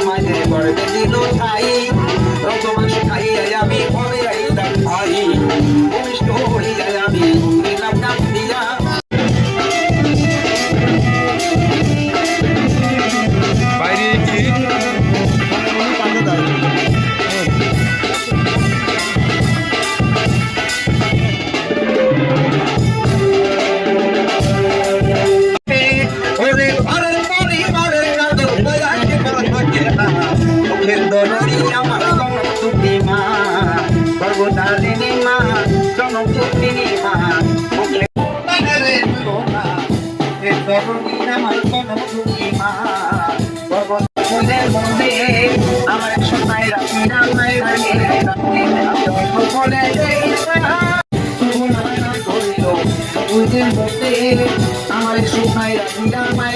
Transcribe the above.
মাঝে গড়বে দিল ঠাই রত মাস খাইয়া আমি ঘরে আইতাম ভাই ভূমিষ্ঠ হইয়া আমি দিলাম নাম দিয়া বাইরে কি আমার তুমি মা সর্বদারিণী মা জনমুক্তিনী মা আমার জনমুক্তি মা ফুলের মধ্যে আমার সোনাই রাখি রামাই রাখি ফলে আমার সোনাই রাখি রামাই